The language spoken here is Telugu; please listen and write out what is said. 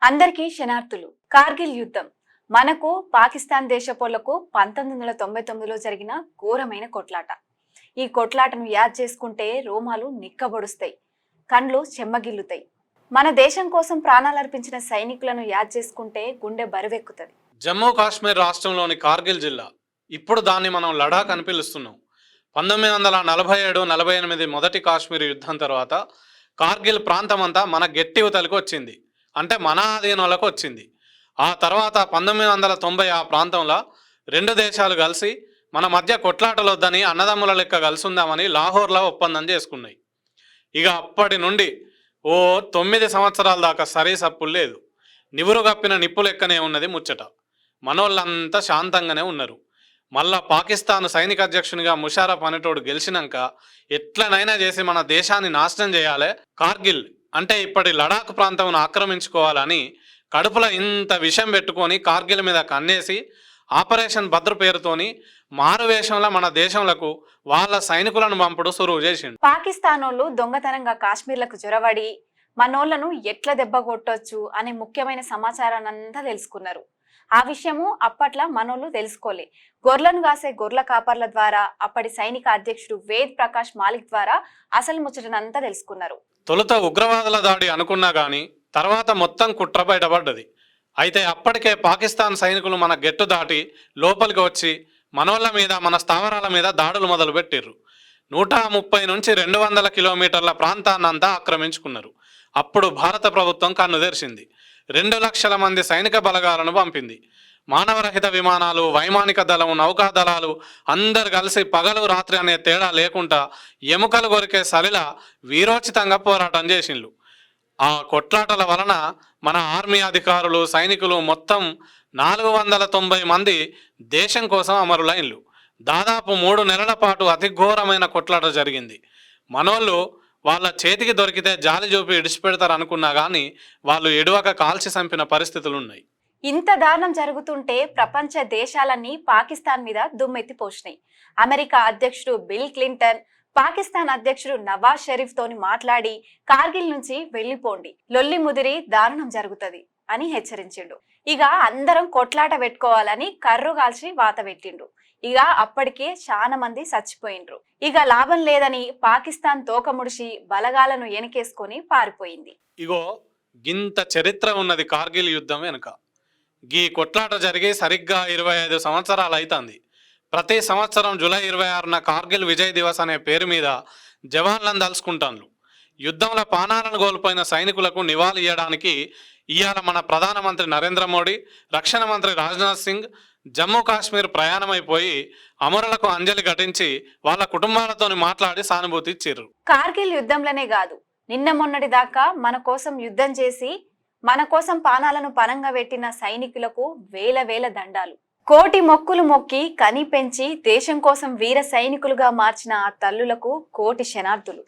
అందరికీ శనార్థులు. కార్గిల్ యుద్ధం మనకు పాకిస్తాన్ దేశపోళ్లకు 1999లో జరిగిన ఘోరమైన కొట్లాట. ఈ కొట్లాటను యాద్ చేసుకుంటే రోమాలు నిక్కబొడుస్తాయి, కండ్లు చెమ్మగిల్లుతాయి. మన దేశం కోసం ప్రాణాలర్పించిన సైనికులను యాద్ చేసుకుంటే గుండె బరువెక్కుతుంది. జమ్మూ కాశ్మీర్ రాష్ట్రంలోని కార్గిల్ జిల్లా, ఇప్పుడు దాన్ని మనం లడాక్ అని పిలుస్తున్నాం. 1947-48 మొదటి కాశ్మీర్ యుద్ధం తర్వాత కార్గిల్ ప్రాంతమంతా మన గట్టివతలకు వచ్చింది, అంటే మన ఆధీనంలోకి వచ్చింది. ఆ తర్వాత 1990 ఆ ప్రాంతంలో రెండు దేశాలు కలిసి మన మధ్య కొట్లాటలు వద్దని అన్నదమ్ముల లెక్క కలిసి ఉందామని లాహోర్లో ఒప్పందం చేసుకున్నాయి. ఇక అప్పటి నుండి 9 సంవత్సరాల దాకా సప్పులు లేదు. నివురు కప్పిన నిప్పు లెక్కనే ఉన్నది ముచ్చట. మనోళ్ళంతా శాంతంగానే ఉన్నారు. మళ్ళా పాకిస్తాన్ సైనిక అధ్యక్షునిగా ముషారఫ్ అనేటోడు గెలిచినాక ఎట్లనైనా చేసి మన దేశాన్ని నాశనం చేయాలి, కార్గిల్ అంటే ఇప్పటి లడాక్ ప్రాంతం ఆక్రమించుకోవాలని కడుపులో ఇంత విషం పెట్టుకొని కార్గిల్ మీద కన్నేసి ఆపరేషన్ భద్ర పేరుతోని మారువేషంలో మన దేశంలకు వాళ్ళ సైనికులను పంపుడు సురువు చేసిండు. పాకిస్తానోళ్ళు దొంగతనంగా కాశ్మీర్లకు జొరవడి మనోళ్లను ఎట్ల దెబ్బ కొట్టొచ్చు అనే ముఖ్యమైన సమాచారాన్ని అంతా తెలుసుకున్నారు. ఆ విషయము అప్పట్లా మనోళ్ళు తెలుసుకోలే. గొర్రెలను కాసే గొర్రెల కాపర్ల ద్వారా అప్పటి సైనిక అధ్యక్షుడు వేద్ ప్రకాష్ మాలిక్ ద్వారా అసలు ముచ్చటనంతా తెలుసుకున్నారు. తొలుత ఉగ్రవాదుల దాడి అనుకున్నా గానీ తర్వాత మొత్తం కుట్ర బయటపడ్డది. అయితే అప్పటికే పాకిస్తాన్ సైనికులు మన గెట్టు దాటి లోపలికి వచ్చి మనోళ్ళ మీద, మన స్థావరాల మీద దాడులు మొదలు పెట్టిర్రు. 130 నుంచి 200 కిలోమీటర్ల ప్రాంతాన్నంతా ఆక్రమించుకున్నారు. అప్పుడు భారత ప్రభుత్వం కన్ను తెరిచింది. 2 లక్షల మంది సైనిక బలగాలను పంపింది. మానవరహిత విమానాలు, వైమానిక దళం, నౌకా దళాలు అందరు కలిసి పగలు రాత్రి అనే తేడా లేకుండా ఎముకలు కొరికే సలిలా వీరోచితంగా పోరాటం చేసిండ్రు. ఆ కొట్లాటల వలన మన ఆర్మీ అధికారులు, సైనికులు మొత్తం 490 మంది దేశం కోసం అమరులైన్లు. దాదాపు 3 నెలల పాటు అతి ఘోరమైన కొట్లాట జరిగింది. మనోళ్ళు వాళ్ళ చేతికి దొరికితే జాలి చూపి ఇడిచిపెడతారు అనుకున్నా కానీ వాళ్ళు ఎడువక కాల్చి చంపిన పరిస్థితులున్నాయి. ఇంత దారుణం జరుగుతుంటే ప్రపంచ దేశాలన్నీ పాకిస్తాన్ మీద దుమ్మెత్తి పోసినాయి. అమెరికా అధ్యక్షుడు బిల్ క్లింటన్ పాకిస్తాన్ అధ్యక్షుడు నవాజ్ షరీఫ్ తోని మాట్లాడి కార్గిల్ నుంచి వెళ్లిపోండి, లొల్లి ముదిరి దారుణం జరుగుతుంది అని హెచ్చరించిండు. ఇక అందరం కొట్లాట పెట్టుకోవాలని కర్రు కాల్చి వాత పెట్టిండు. ఇక అప్పటికే చాలా మంది చచ్చిపోయిండ్రు. ఇక లాభం లేదని పాకిస్తాన్ తోక ముడిచి బలగాలను వెనకేసుకొని పారిపోయింది. ఇగో గింత చరిత్ర ఉన్నది కార్గిల్ యుద్ధం వెనుక. గీ కొట్లాట జరిగి సరిగ్గా 25 సంవత్సరాలు అవుతుంది. ప్రతి సంవత్సరం జూలై 26న కార్గిల్ విజయ్ దివస్ అనే పేరు మీద జవాన్లను తలుచుకుంటాను. యుద్ధంలో ప్రాణాలను కోల్పోయిన సైనికులకు నివాళి ఇవ్వడానికి ఇవాళ మన ప్రధానమంత్రి నరేంద్ర మోడీ, రక్షణ మంత్రి రాజ్నాథ్ సింగ్ జమ్మూ కాశ్మీర్ ప్రయాణమైపోయి అమరులకు అంజలి ఘటించి వాళ్ళ కుటుంబాలతో మాట్లాడి సానుభూతి ఇచ్చిర్రు. కార్గిల్ యుద్ధంలోనే కాదు, నిన్న మొన్నటి దాకా మన కోసం యుద్ధం చేసి మన కోసం ప్రాణాలను పణంగా పెట్టిన సైనికులకు వేల దండాలు. కోటి మొక్కులు మొక్కి కని పెంచి దేశం కోసం వీర సైనికులుగా మార్చిన ఆ తల్లులకు కోటి శనార్థులు.